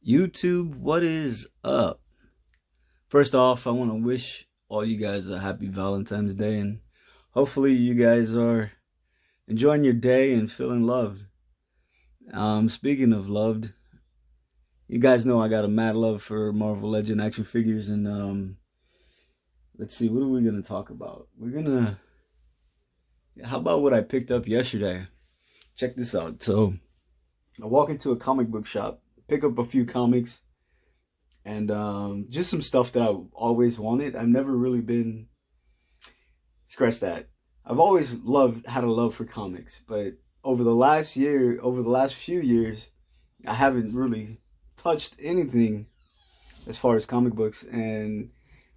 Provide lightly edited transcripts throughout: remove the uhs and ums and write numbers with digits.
YouTube, what is up? First off, I want to wish all you guys a happy Valentine's Day, and hopefully you guys are enjoying your day and feeling loved. Speaking of loved, you guys know I got a mad love for Marvel Legend action figures, and let's see, what are we gonna talk about? How about what I picked up yesterday? Check this out. So I walk into a comic book shop, pick up a few comics, and just some stuff that I've always wanted. I've never really been, scratch that. I've always had a love for comics, but over the last few years, I haven't really touched anything as far as comic books. And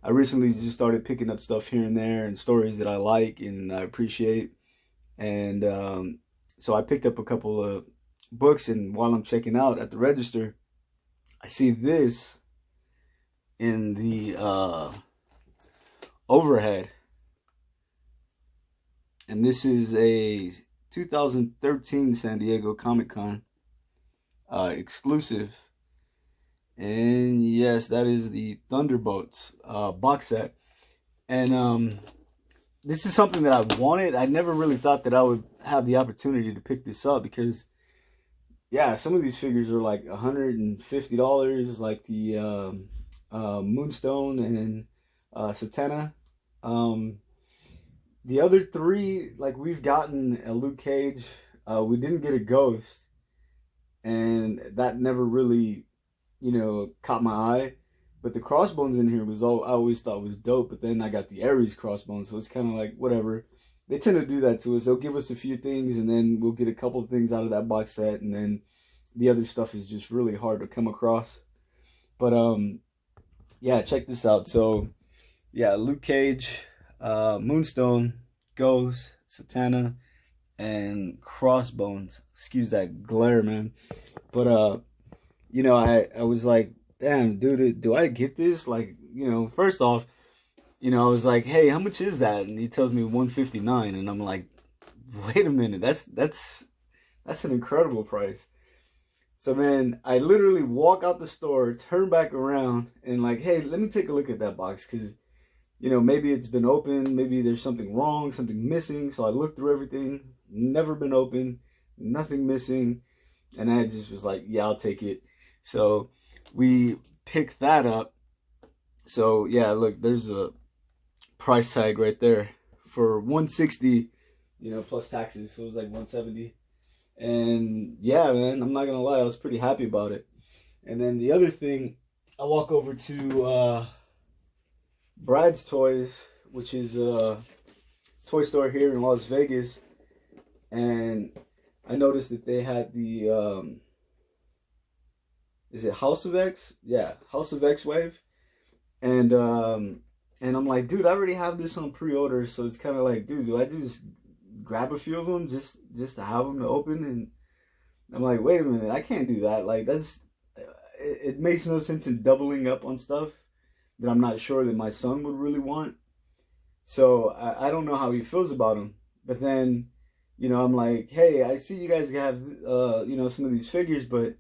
I recently just started picking up stuff here and there and stories that I like and I appreciate. And so I picked up a couple of books, and while I'm checking out at the register, I see this in the overhead, and this is a 2013 San Diego Comic-Con exclusive, and yes, that is the Thunderbolts box set. And this is something that I wanted. I never really thought that I would have the opportunity to pick this up, because yeah, some of these figures are like $150, like the Moonstone and Satana. The other three, like, we've gotten a Luke Cage. We didn't get a Ghost, and that never really, caught my eye. But the Crossbones in here I always thought was dope. But then I got the Ares Crossbones, so it's kind of like whatever. They tend to do that to us. They'll give us a few things, and then we'll get a couple of things out of that box set, and then the other stuff is just really hard to come across. But yeah, check this out. So yeah, Luke Cage, Moonstone, Ghost, Satana, and Crossbones. Excuse that glare, man. But I was like, damn, dude, do I get this? Like, first off, I was like, hey, how much is that? And he tells me $159, and I'm like, wait a minute, that's an incredible price. So man, I literally walk out the store, turn back around, and like, hey, let me take a look at that box, because maybe it's been open, maybe there's something wrong, something missing. So I looked through everything, never been open, nothing missing, and I just was like, yeah, I'll take it. So we picked that up. So yeah, look, there's a price tag right there for $160, plus taxes, so it was like $170. And yeah, man, I'm not gonna lie, I was pretty happy about it. And then the other thing, I walk over to Brad's Toys, which is a toy store here in Las Vegas, and I noticed that they had the is it House of X? Yeah, House of X Wave. And I'm like, dude, I already have this on pre-order, so it's kind of like, dude, do I just grab a few of them just to have them to open? And I'm like, wait a minute, I can't do that. Like, it makes no sense in doubling up on stuff that I'm not sure that my son would really want. So I don't know how he feels about them. But then, I'm like, hey, I see you guys have some of these figures, but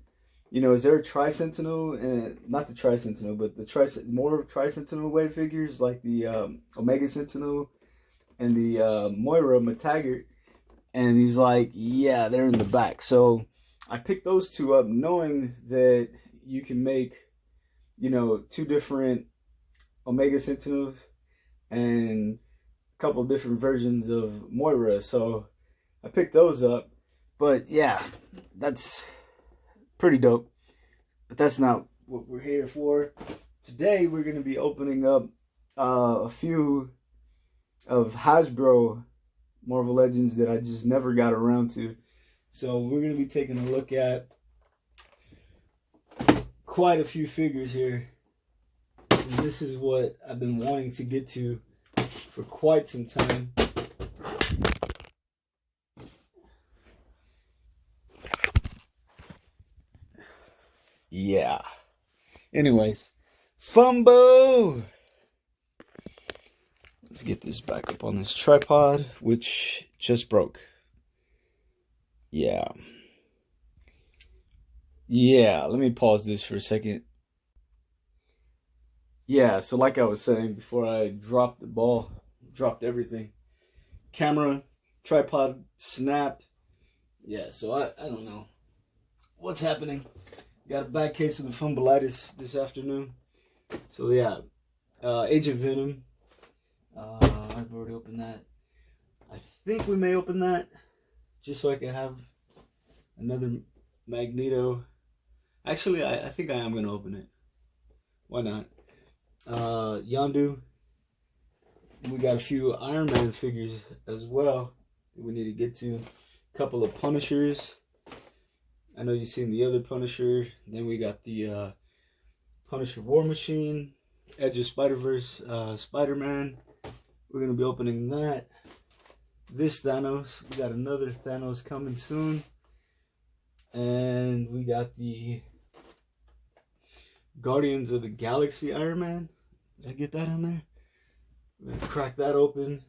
is there a Tri-Sentinel, and not the Tri-Sentinel, but the more Tri-Sentinel Wave figures, like the Omega Sentinel and the Moira McTaggart? And he's like, yeah, they're in the back. So I picked those two up, knowing that you can make, two different Omega Sentinels and a couple different versions of Moira. So I picked those up. But yeah, that's pretty dope. But that's not what we're here for. Today we're going to be opening up a few of Hasbro Marvel Legends that I just never got around to. So we're going to be taking a look at quite a few figures here. And this is what I've been wanting to get to for quite some time. Yeah. Anyways, Fumbo! Let's get this back up on this tripod, which just broke. Yeah. Yeah, let me pause this for a second. Yeah, so like I was saying before I dropped the ball, dropped everything. Camera, tripod snapped. Yeah, so I don't know what's happening. Got a bad case of the fumbleitis this afternoon. So yeah, Agent Venom. I've already opened that. I think we may open that just so I can have another Magneto. Actually, I think I am going to open it. Why not? Yondu. We got a few Iron Man figures as well that we need to get to. A couple of Punishers. I know you've seen the other Punisher. Then we got the Punisher War Machine. Edge of Spider-Verse, Spiderman. We're going to be opening that. This Thanos. We got another Thanos coming soon. And we got the Guardians of the Galaxy Iron Man. Did I get that on there? We're going to crack that open.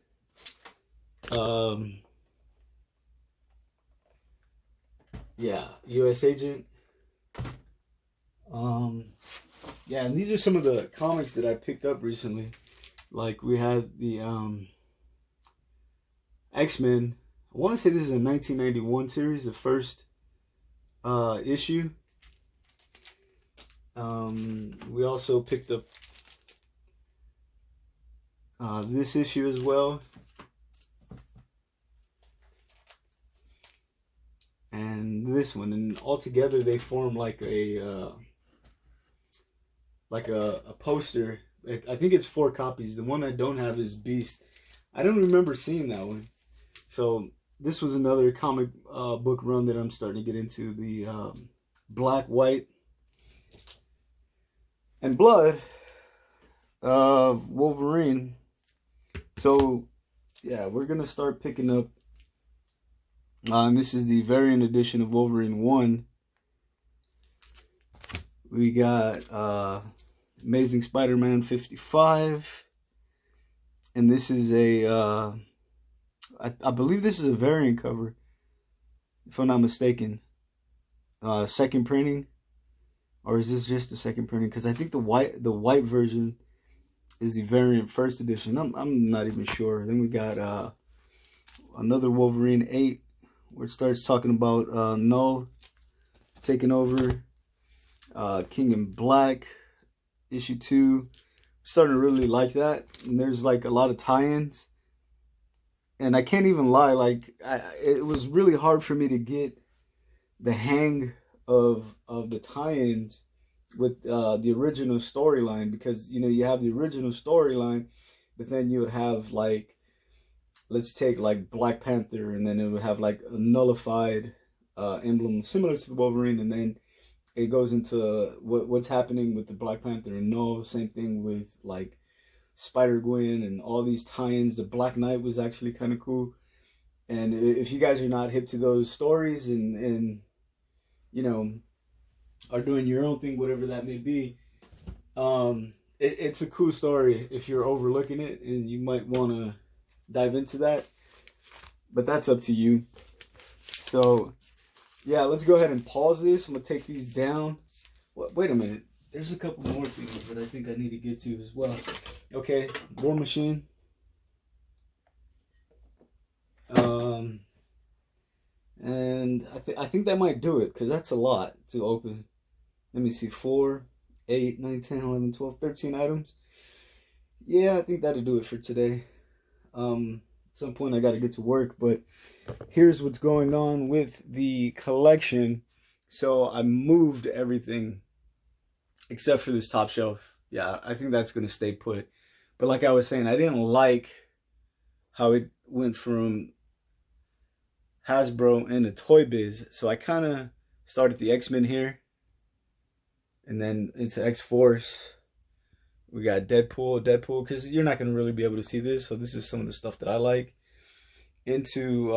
Yeah, US Agent. Yeah, and these are some of the comics that I picked up recently. Like we had the X-Men. I want to say this is a 1991 series, the first issue. We also picked up this issue as well. And this one, and all together they form like a poster. I think it's 4 copies. The one I don't have is Beast. I don't remember seeing that one. So this was another comic book run that I'm starting to get into. The Black, White, and Blood of Wolverine. So yeah, we're gonna start picking up. And this is the variant edition of Wolverine 1. We got Amazing Spider-Man 55. And this is a, I believe this is a variant cover, if I'm not mistaken. Second printing. Or is this just the second printing? Because I think the white version is the variant first edition. I'm not even sure. Then we got another Wolverine 8. Where it starts talking about Null taking over, King in Black, issue 2. Starting to really like that, and there's like a lot of tie-ins. And I can't even lie, like it was really hard for me to get the hang of the tie-ins with the original storyline, because you know you have the original storyline, but then you would have like, let's take like Black Panther, and then it would have like a nullified emblem similar to the Wolverine, and then it goes into what's happening with the Black Panther and Null. Same thing with like Spider-Gwen and all these tie-ins. The Black Knight was actually kind of cool. And if you guys are not hip to those stories and you know are doing your own thing, whatever that may be, it's a cool story if you're overlooking it, and you might want to dive into that, but that's up to you. So yeah, let's go ahead and pause this. I'm gonna take these down. Wait a minute, there's a couple more things that I think I need to get to as well. Okay, War Machine. And I think that might do it, because that's a lot to open. Let me see, 4, 8, 9, 10, 11, 12, 13 items. Yeah, I think that'll do it for today. At some point I got to get to work, but here's what's going on with the collection. So I moved everything except for this top shelf. Yeah, I think that's going to stay put. But like I was saying, I didn't like how it went from Hasbro into Toy Biz. So I kind of started the X-Men here, and then into X-Force. We got Deadpool, because you're not going to really be able to see this. So this is some of the stuff that I like. Into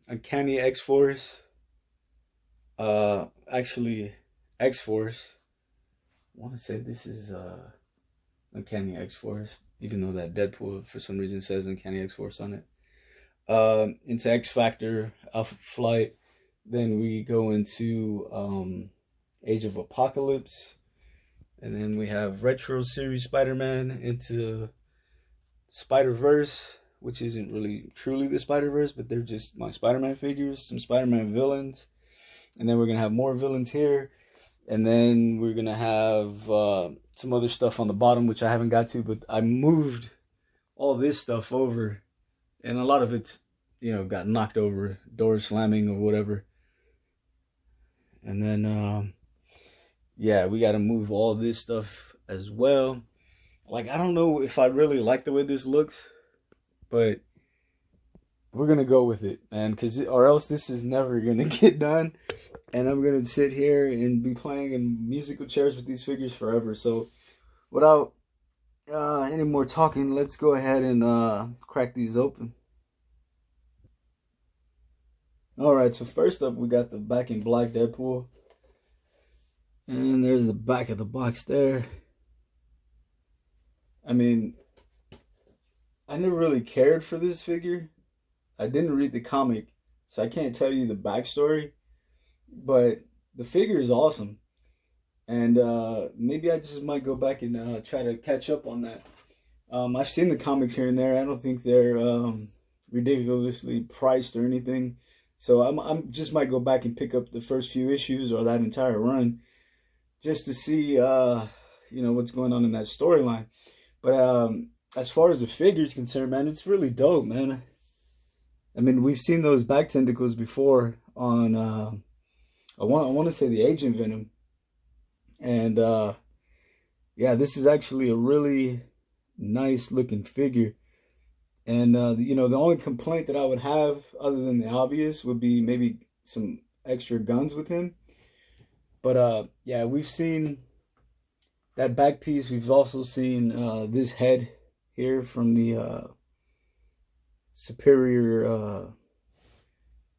Uncanny X-Force. Actually, X-Force. I want to say this is Uncanny X-Force, even though that Deadpool for some reason says Uncanny X-Force on it. Into X-Factor, Alpha Flight. Then we go into Age of Apocalypse. And then we have Retro Series Spider-Man into Spider-Verse, which isn't really truly the Spider-Verse, but they're just my Spider-Man figures, some Spider-Man villains. And then we're going to have more villains here. And then we're going to have some other stuff on the bottom, which I haven't got to, but I moved all this stuff over. And a lot of it's, you know, got knocked over, doors slamming or whatever. And then, yeah, we got to move all this stuff as well. Like, I don't know if I really like the way this looks, but we're going to go with it, man, or else this is never going to get done. And I'm going to sit here and be playing in musical chairs with these figures forever. So without any more talking, let's go ahead and crack these open. Alright, so first up we got the Back in Black Deadpool. And there's the back of the box there. I mean, I never really cared for this figure. I didn't read the comic, so I can't tell you the backstory. But the figure is awesome. And maybe I just might go back and try to catch up on that. I've seen the comics here and there. I don't think they're ridiculously priced or anything. So I'm just might go back and pick up the first few issues or that entire run, just to see you know, what's going on in that storyline. But as far as the figure is concerned, man, it's really dope, man. I mean, we've seen those back tentacles before on I want to say the Agent Venom, and yeah, this is actually a really nice looking figure. And you know, the only complaint that I would have, other than the obvious, would be maybe some extra guns with him. But yeah, we've seen that back piece. We've also seen this head here from the Superior.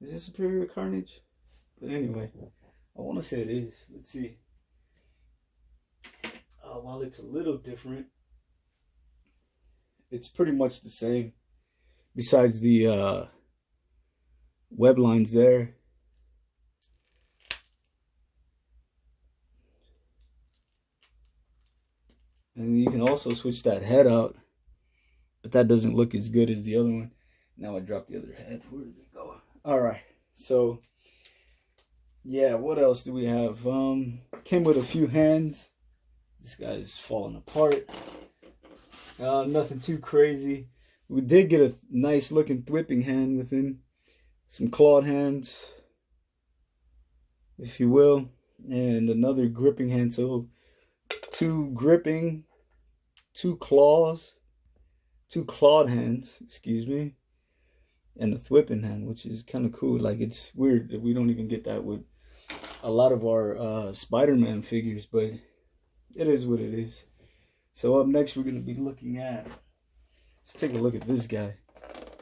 Is it Superior Carnage? But anyway, I want to say it is. Let's see. While it's a little different, it's pretty much the same, besides the web lines there. And you can also switch that head out, but that doesn't look as good as the other one. Now I dropped the other head. Where did it go? All right, so yeah, what else do we have? Came with a few hands. This guy's falling apart. Nothing too crazy. We did get a nice looking whipping hand with him. Some clawed hands, if you will. And another gripping hand. So 2 gripping, 2 claws, 2 clawed hands, excuse me. And a whipping hand, which is kind of cool. Like, it's weird that we don't even get that with a lot of our Spider-Man figures. But it is what it is. So up next, we're going to be looking at, let's take a look at this guy,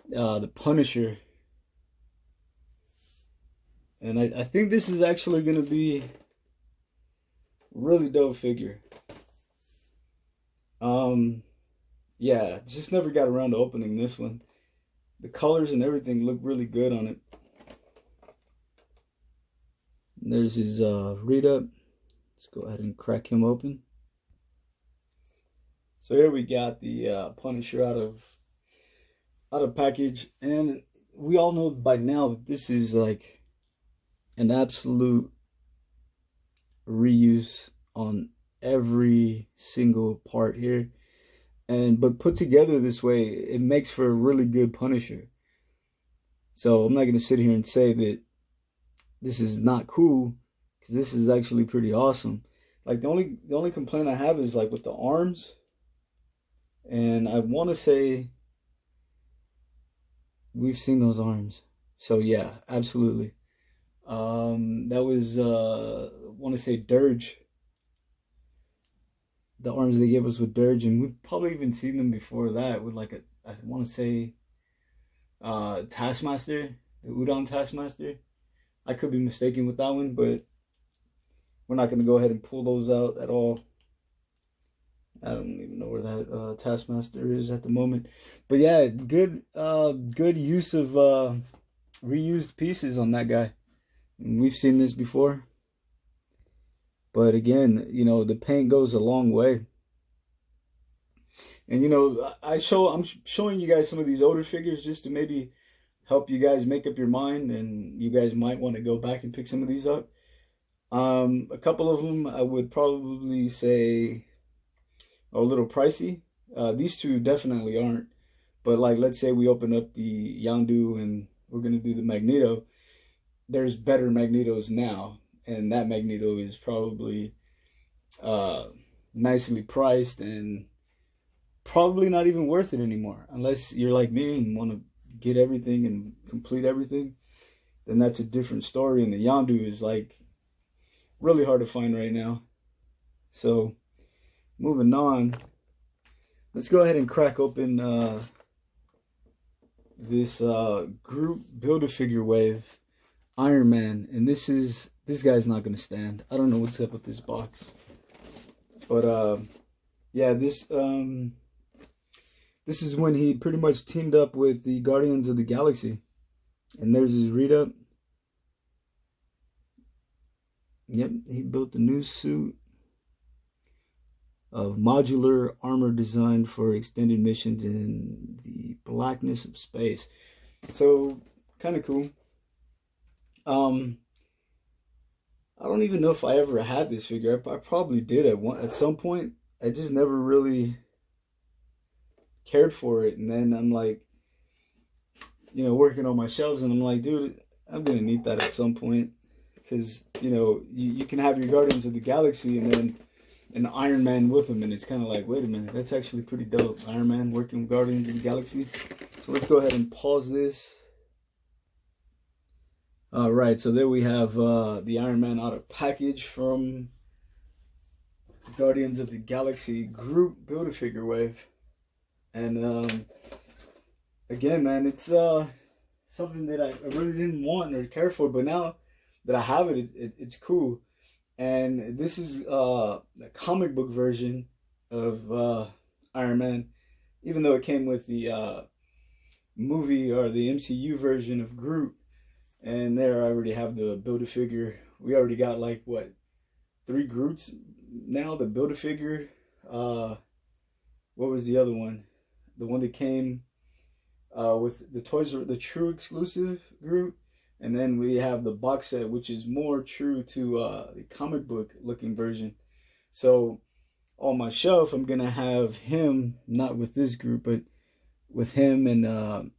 the Punisher. And I think this is actually going to be a really dope figure. Yeah, just never got around to opening this one. The colors and everything look really good on it. And there's his read up. Let's go ahead and crack him open. So here we got the Punisher out of package, and we all know by now that this is like an absolute reuse on every single part here, but put together this way, it makes for a really good Punisher. So I'm not gonna sit here and say that this is not cool, because this is actually pretty awesome. Like, the only complaint I have is like with the arms. And I want to say we've seen those arms. So yeah, absolutely. That was I want to say Dirge. The arms they gave us with Dirge, and we've probably even seen them before that with like I want to say Taskmaster, the Udon Taskmaster. I could be mistaken with that one, but we're not going to go ahead and pull those out at all. I don't even know where that Taskmaster is at the moment. But yeah, good use of reused pieces on that guy. And we've seen this before. But again, you know, the paint goes a long way. And you know, I'm showing you guys some of these older figures just to maybe help you guys make up your mind, and you guys might want to go back and pick some of these up. A couple of them I would probably say are a little pricey. These two definitely aren't. But like, let's say we open up the Yondu and we're gonna do the Magneto. There's better Magnetos now, and that Magneto is probably nicely priced and probably not even worth it anymore, unless you're like me and want to get everything and complete everything. Then that's a different story, and the Yondu is like really hard to find right now. So moving on, let's go ahead and crack open this group Build-A-Figure Wave Iron Man, and this guy's not gonna stand. I don't know what's up with this box, but yeah, this is when he pretty much teamed up with the Guardians of the Galaxy, and there's his read up. Yep, he built a new suit of modular armor designed for extended missions in the blackness of space. So kind of cool. I don't even know if I ever had this figure. I probably did at some point. I just never really cared for it. And then I'm like, you know, working on my shelves, and I'm like, dude, I'm gonna need that at some point, because you know, you can have your Guardians of the Galaxy and then an Iron Man with him, and it's kind of like, wait a minute, that's actually pretty dope. Iron Man working with Guardians of the Galaxy. So let's go ahead and pause this. All right, so there we have the Iron Man out of package from Guardians of the Galaxy group Build-A-Figure Wave. And again, man, it's something that I really didn't want or care for, but now that I have it, it's cool. And this is the comic book version of Iron Man, even though it came with the movie or the MCU version of Groot. And there I already have the Build-A-Figure. We already got like, what, 3 Groots now, the Build-A-Figure. What was the other one? The one that came with the Toys R, the true exclusive Groot. And then we have the box set, which is more true to the comic book looking version. So on my shelf, I'm going to have him, not with this group, but with him and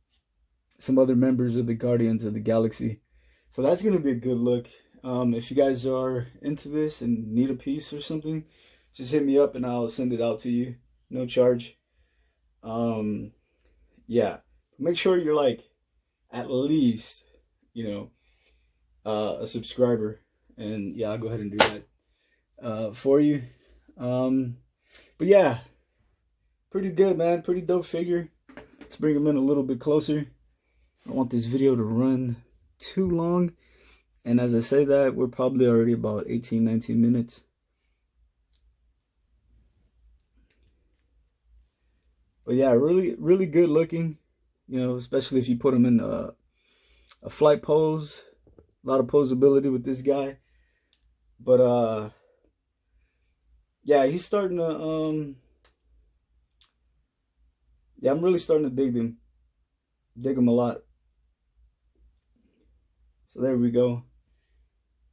some other members of the Guardians of the Galaxy. So that's going to be a good look. If you guys are into this and need a piece or something, just hit me up and I'll send it out to you. No charge. Yeah. Make sure you're like at least, you know, a subscriber, and yeah, I'll go ahead and do that for you. But yeah, pretty good, man. Pretty dope figure. Let's bring him in a little bit closer. I don't want this video to run too long, and as I say that, we're probably already about 18-19 minutes. But yeah, really good looking, you know, especially if you put him in a flight pose. A lot of posability with this guy. But yeah, he's starting to yeah, I'm really starting to dig him a lot. So there we go.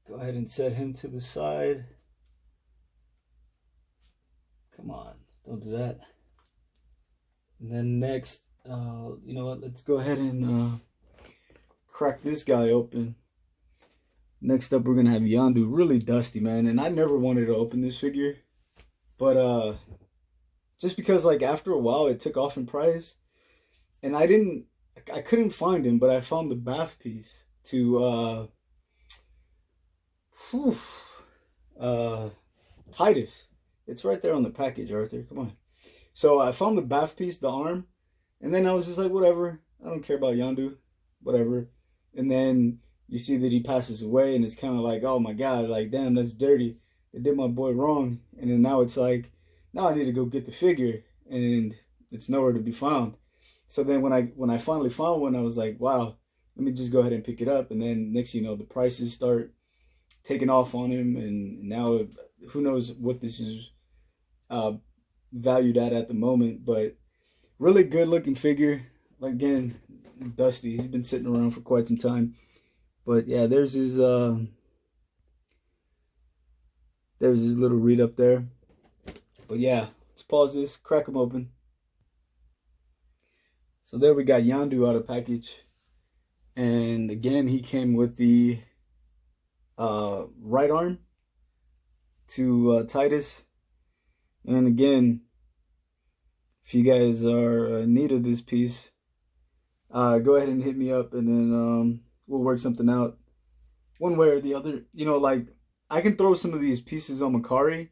Go ahead and set him to the side. Come on, don't do that. And then next, you know what, let's go ahead and crack this guy open. Next up, we're gonna have Yondu. Really dusty, man, and I never wanted to open this figure, but just because like after a while it took off in price, and I couldn't find him, but I found the bath piece to Titus. It's right there on the package, Arthur. Come on. So I found the bath piece, the arm, and then I was just like, whatever. I don't care about Yondu, whatever. And then you see that he passes away, and it's kind of like, oh my God, like, damn, that's dirty. They did my boy wrong. And then now it's like, now I need to go get the figure, and it's nowhere to be found. So then when I finally found one, I was like, wow, let me just go ahead and pick it up. And then next, you know, the prices start taking off on him, and now who knows what this is valued at the moment, but really good looking figure. Like, again, dusty. He's been sitting around for quite some time. But yeah, there's his little read up there. But yeah, let's pause this, crack him open. So there we got Yondu out of package. And again, he came with the right arm to Titus. And again, if you guys are in need of this piece, go ahead and hit me up, and then we'll work something out one way or the other. You know, like, I can throw some of these pieces on Macari,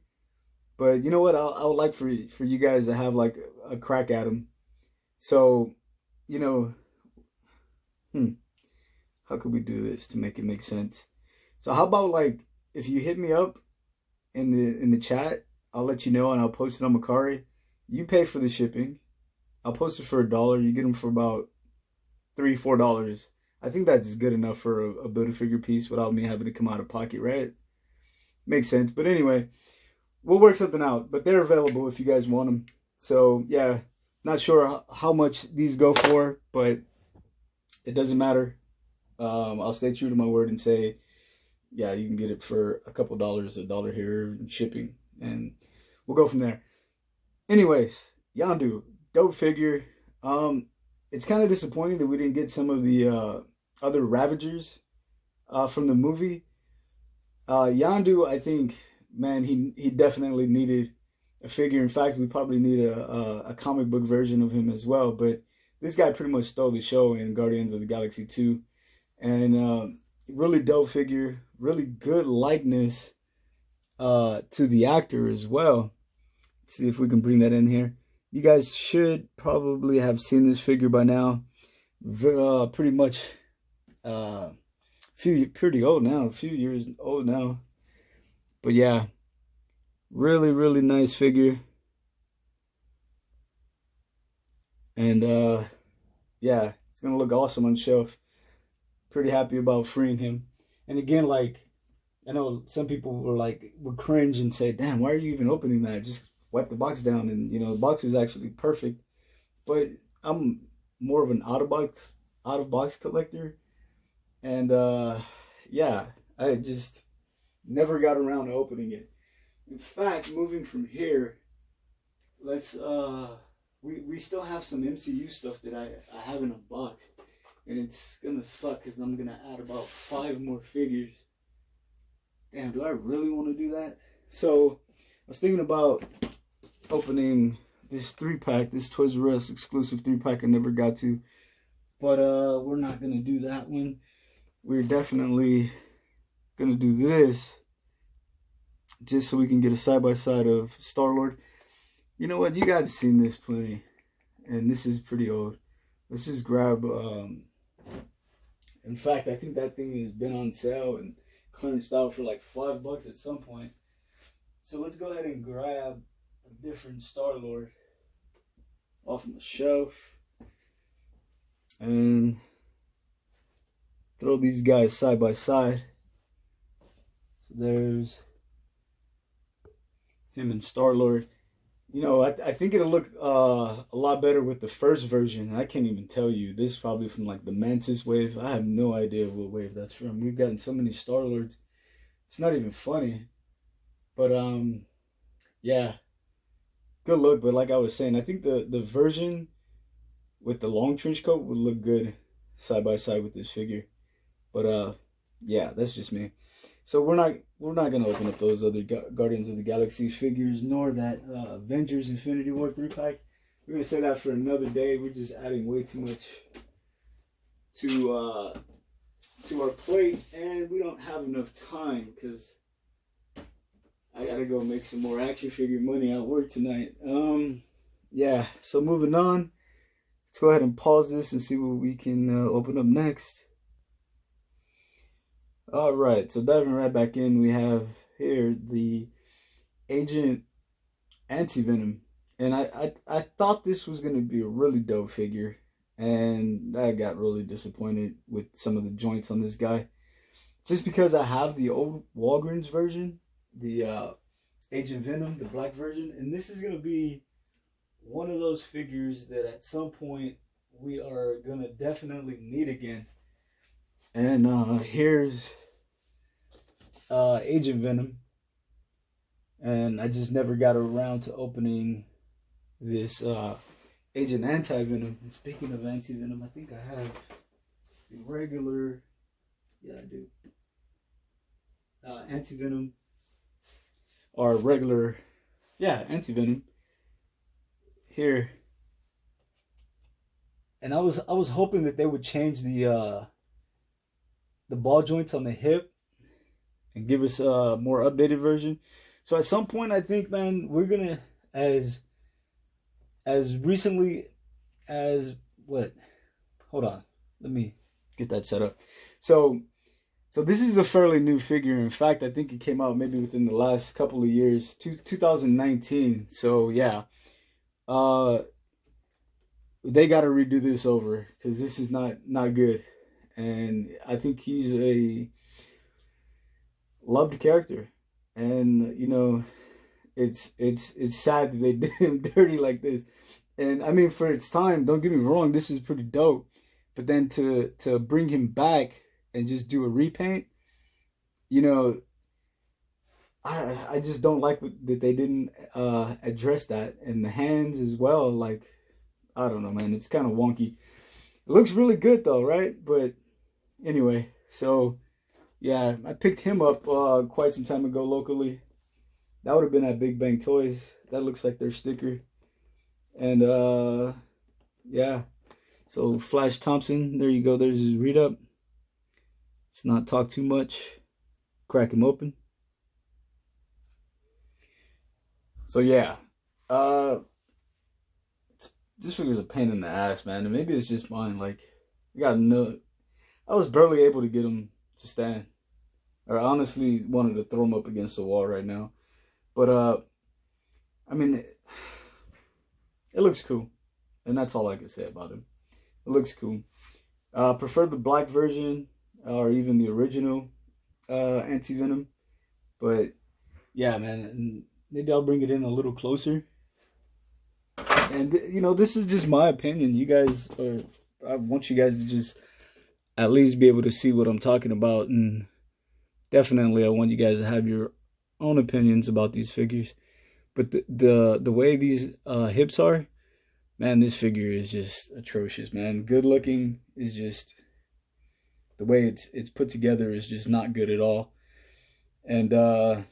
but you know what? I would like for you guys to have like a crack at them. So, you know, how could we do this to make it make sense? So how about, like, if you hit me up in the chat, I'll let you know, and I'll post it on Macari. You pay for the shipping. I'll post it for $1. You get them for about $3, $4. I think that's good enough for a Build-A-Figure piece without me having to come out of pocket, right? Makes sense. But anyway, we'll work something out. But they're available if you guys want them. So yeah, not sure how much these go for, but it doesn't matter. I'll stay true to my word and say, yeah, you can get it for a couple dollars, $1 here, shipping, and we'll go from there. Anyways, Yondu, dope figure. It's kind of disappointing that we didn't get some of the other Ravagers from the movie. Yondu, I think, man, he definitely needed a figure. In fact, we probably need a comic book version of him as well. But this guy pretty much stole the show in Guardians of the Galaxy 2. And really dope figure, really good likeness to the actor as well. Let's see if we can bring that in here. You guys should probably have seen this figure by now. Pretty much pretty old now, a few years old now. But yeah, really, really nice figure. And yeah, it's gonna look awesome on shelf. Pretty happy about freeing him. And again, like, I know some people would cringe and say, damn, why are you even opening that? Just wipe the box down. And, you know, the box was actually perfect. But I'm more of an out of box collector. And yeah, I just never got around to opening it. In fact, moving from here, let's we still have some MCU stuff that I haven't unboxed. And it's gonna suck because I'm gonna add about 5 more figures. Damn, do I really want to do that? So I was thinking about opening this 3-pack, this Toys R Us exclusive 3-pack I never got to. But we're not gonna do that one. We're definitely gonna do this, just so we can get a side-by-side of Star-Lord. You know what? You guys have seen this plenty, and this is pretty old. Let's just grab. In fact, I think that thing has been on sale and clearanced out for like $5 at some point. So let's go ahead and grab a different Star-Lord off the shelf and throw these guys side by side. So there's him and Star-Lord. You know, I think it'll look a lot better with the first version. I can't even tell you. This is probably from like the Mantis wave. I have no idea what wave that's from. We've gotten so many Star-Lords. It's not even funny. But yeah, good look. But like I was saying, I think the version with the long trench coat would look good side by side with this figure. But yeah, that's just me. So we're not gonna open up those other Guardians of the Galaxy figures, nor that Avengers Infinity War 3-pack. We're gonna say that for another day. We're just adding way too much to our plate, and we don't have enough time because I gotta go make some more action figure money at work tonight. Yeah. So moving on, let's go ahead and pause this and see what we can open up next. All right, so diving right back in, we have here the Agent Anti-Venom. And I thought this was going to be a really dope figure, and I got really disappointed with some of the joints on this guy. Just because I have the old Walgreens version, the Agent Venom, the black version. And this is going to be one of those figures that at some point we are going to definitely need again. And here's Agent Venom. And I just never got around to opening this Agent Anti-Venom. And speaking of Anti-Venom, I think I have the regular, yeah I do, Anti-Venom, or regular, yeah, Anti-Venom here. And I was hoping that they would change the ball joints on the hip and give us a more updated version. So at some point, I think, man, we're gonna, as recently as what? Hold on, let me get that set up. So this is a fairly new figure. In fact, I think it came out maybe within the last couple of years, 2019. So yeah, they got to redo this over because this is not good. And I think he's a loved character. And you know, it's sad that they did him dirty like this. And I mean, for its time, don't get me wrong, this is pretty dope. But then to bring him back and just do a repaint, you know, I just don't like that they didn't address that. And the hands as well, like, I don't know, man, it's kind of wonky. It looks really good though, right? But anyway, so yeah, I picked him up quite some time ago locally. That would have been at Big Bang Toys. That looks like their sticker. And yeah, so Flash Thompson, there you go. There's his read up. Let's not talk too much. Crack him open. So yeah, this figure's a pain in the ass, man. And maybe it's just mine. Like, I was barely able to get him to stand. Or I honestly wanted to throw him up against the wall right now. But I mean, it looks cool. And that's all I can say about him. It looks cool. Prefer the black version or even the original Anti-Venom. But yeah, man, maybe I'll bring it in a little closer. And you know, this is just my opinion. You guys I want you guys to just at least be able to see what I'm talking about. And definitely I want you guys to have your own opinions about these figures. But the way these hips are, man, this figure is just atrocious, man. Good looking is just, the way it's put together is just not good at all. And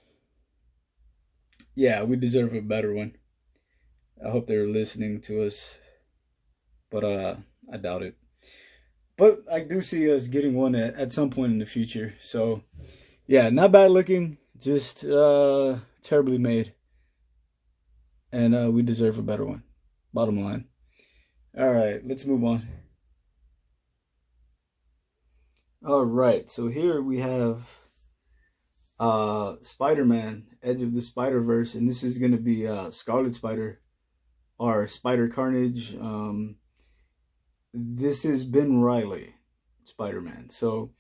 yeah, we deserve a better one. I hope they're listening to us, but I doubt it. But I do see us getting one at some point in the future. So yeah, not bad looking, just terribly made. And we deserve a better one. Bottom line. All right, let's move on. All right, so here we have Spider-Man, Edge of the Spider-Verse, and this is going to be Scarlet Spider or Spider Carnage. This is Ben Reilly, Spider-Man. So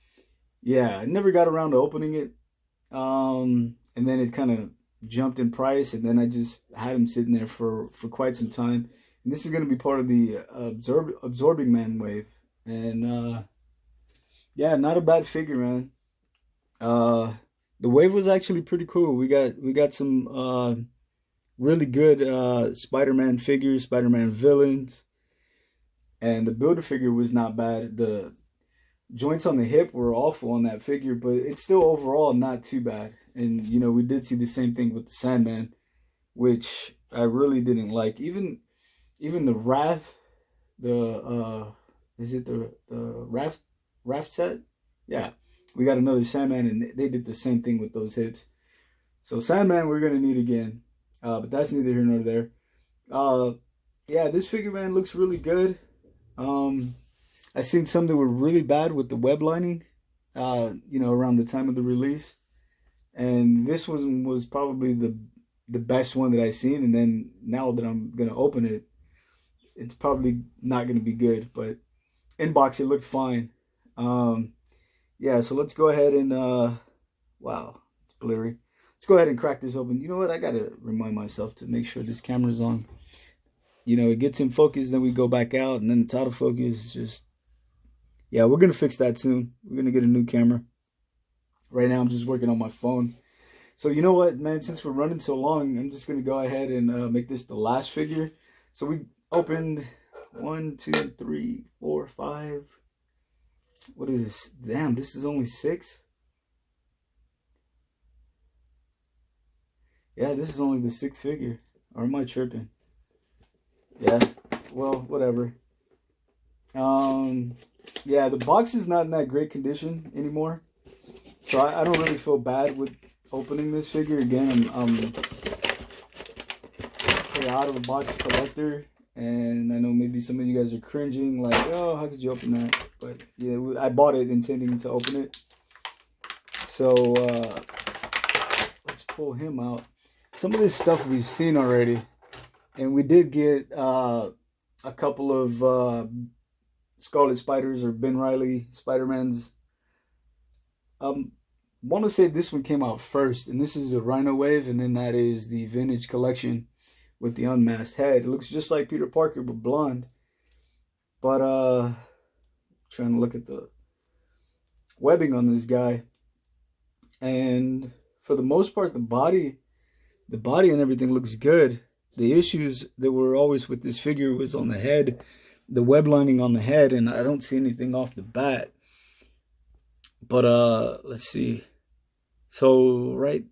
yeah, I never got around to opening it, and then it kind of jumped in price, and then I just had him sitting there for quite some time. And this is going to be part of the Absorbing Man wave. And yeah, not a bad figure, man. The wave was actually pretty cool. We got some really good Spider-Man figures, Spider-Man villains. And the Build-A-Figure was not bad. The joints on the hip were awful on that figure, but it's still overall not too bad. And, you know, we did see the same thing with the Sandman, which I really didn't like. Even the Wrath, is it the Wrath set? Yeah, we got another Sandman, and they did the same thing with those hips. So Sandman we're going to need again, but that's neither here nor there. Yeah, this figure, man, looks really good. I seen some that were really bad with the web lining, you know, around the time of the release. And this one was probably the best one that I seen. And then now that I'm going to open it, it's probably not going to be good. But in box, it looked fine. Yeah, so let's go ahead and, wow, it's blurry. let's go ahead and crack this open. You know what? I gotta remind myself to make sure this camera's on. You know, it gets in focus, then we go back out, and then it's out of focus. It's just, yeah, we're gonna fix that soon. We're gonna get a new camera. Right now, I'm just working on my phone. So you know what, man? Since we're running so long, I'm just gonna go ahead and make this the last figure. So we opened 1, 2, 3, 4, 5. What is this? Damn, this is only 6. Yeah, this is only the 6th figure. Or am I tripping? Yeah, well, whatever. Yeah, the box is not in that great condition anymore. So I don't really feel bad with opening this figure. Again, I'm an out of the box collector. And I know maybe some of you guys are cringing, like, oh, how could you open that? But yeah, I bought it intending to open it. So let's pull him out. Some of this stuff we've seen already. And we did get a couple of Scarlet Spiders or Ben Reilly Spidermans. Want to say this one came out first. And this is a Rhino Wave. And then that is the Vintage Collection with the unmasked head. It looks just like Peter Parker, but blonde. But, trying to look at the webbing on this guy. And for the most part, the body and everything looks good. The issues that were always with this figure was on the head, the web lining on the head, and I don't see anything off the bat. But, let's see. So, right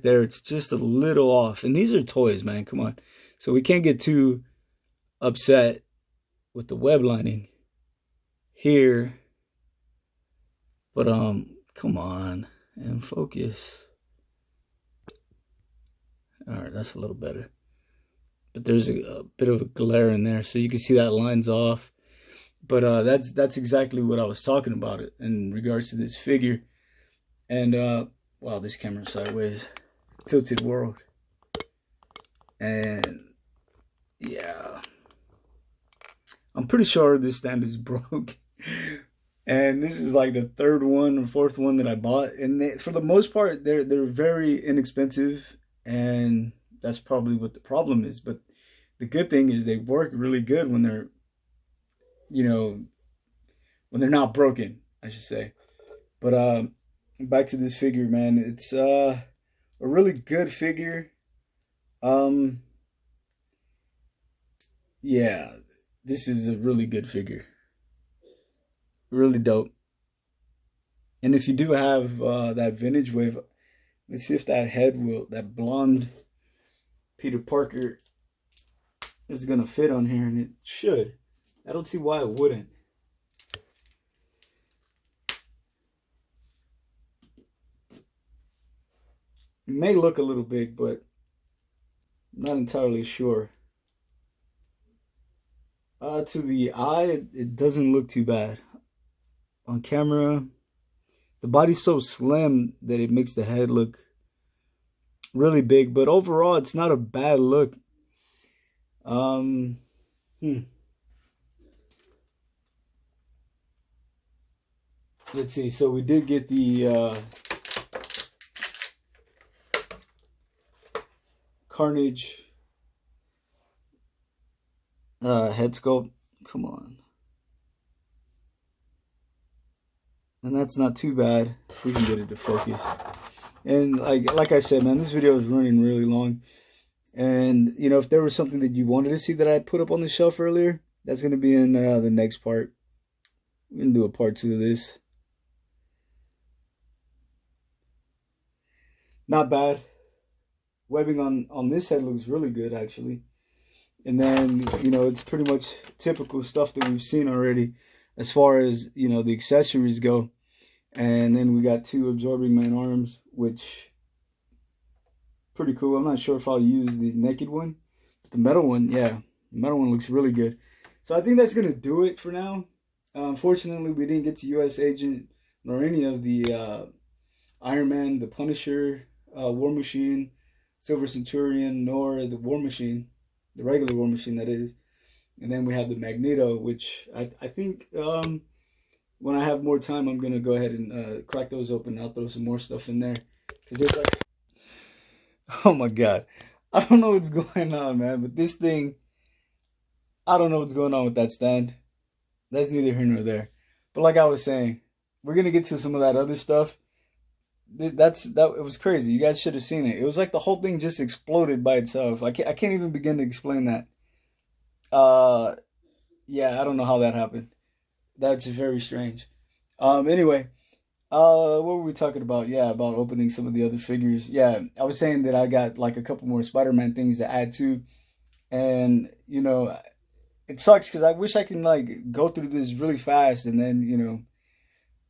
there, it's just a little off. And these are toys, man. Come on. So we can't get too upset with the web lining here. But, come on. And focus. Alright, that's a little better. But there's a bit of a glare in there. So you can see that line's off. But that's exactly what I was talking about it in regards to this figure. And, wow, this camera's sideways. Tilted world. And yeah, I'm pretty sure this stand is broke. And this is like the 3rd one or 4th one that I bought. And for the most part, they're very inexpensive. And that's probably what the problem is. But the good thing is they work really good when they're, you know, when they're not broken, I should say. But back to this figure, man. It's a really good figure. Yeah, this is a really good figure. Really dope. And if you do have that vintage wave, let's see if that head will, that blonde Peter Parker is gonna fit on here, and it should. I don't see why it wouldn't. It may look a little big, but I'm not entirely sure. To the eye, it doesn't look too bad. On camera, the body's so slim that it makes the head look really big. But overall, it's not a bad look. Let's see. So we did get the Carnage head sculpt. Come on. And that's not too bad if we can get it to focus. And like I said, man, this video is running really long. And, you know, if there was something that you wanted to see that I put up on the shelf earlier, that's going to be in the next part. We're going to do a part 2 of this. Not bad. Webbing on this head looks really good, actually. And then, you know, it's pretty much typical stuff that we've seen already as far as, you know, the accessories go. And then we got 2 absorbing man arms, which pretty cool. I'm not sure if I'll use the naked one, but the metal one, yeah, the metal one looks really good. So I think that's going to do it for now. Unfortunately, we didn't get to US Agent nor any of the Iron Man, the Punisher, War Machine, Silver Centurion, nor the War Machine, the regular War Machine, that is. And then we have the Magneto, which I think when I have more time, I'm going to go ahead and crack those open. I'll throw some more stuff in there. Cause there's like, oh my god, I don't know what's going on, man. But this thing, I don't know what's going on with that stand. That's neither here nor there. But like I was saying, we're gonna get to some of that other stuff. That it was crazy. You guys should have seen it. It was like the whole thing just exploded by itself. I can't even begin to explain that. Uh, yeah, I don't know how that happened. That's very strange. Anyway, what were we talking about? Yeah, about opening some of the other figures. Yeah, I was saying that I got like a couple more Spider-Man things to add to, and it sucks because I wish I can like go through this really fast and then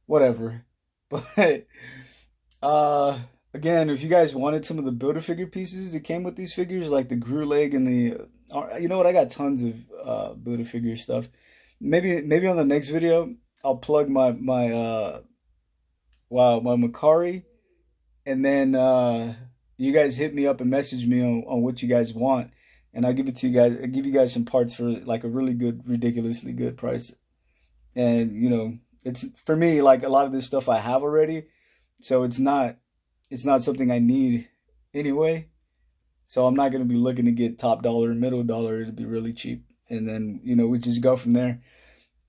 whatever. But uh, again, if you guys wanted some of the Build-A-Figure pieces that came with these figures, like the Gru leg and the, you know what? I got tons of Build-A-Figure stuff. Maybe on the next video I'll plug my Macari, and then you guys hit me up and message me on what you guys want, and I'll give it to you guys. I'll give you guys some parts for like a really good, ridiculously good price. And it's for me like a lot of this stuff I have already, so it's not something I need anyway. So I'm not gonna be looking to get top dollar, middle dollar. It'd be really cheap, and then we just go from there.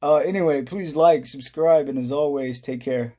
Anyway, please like, subscribe, and as always, take care.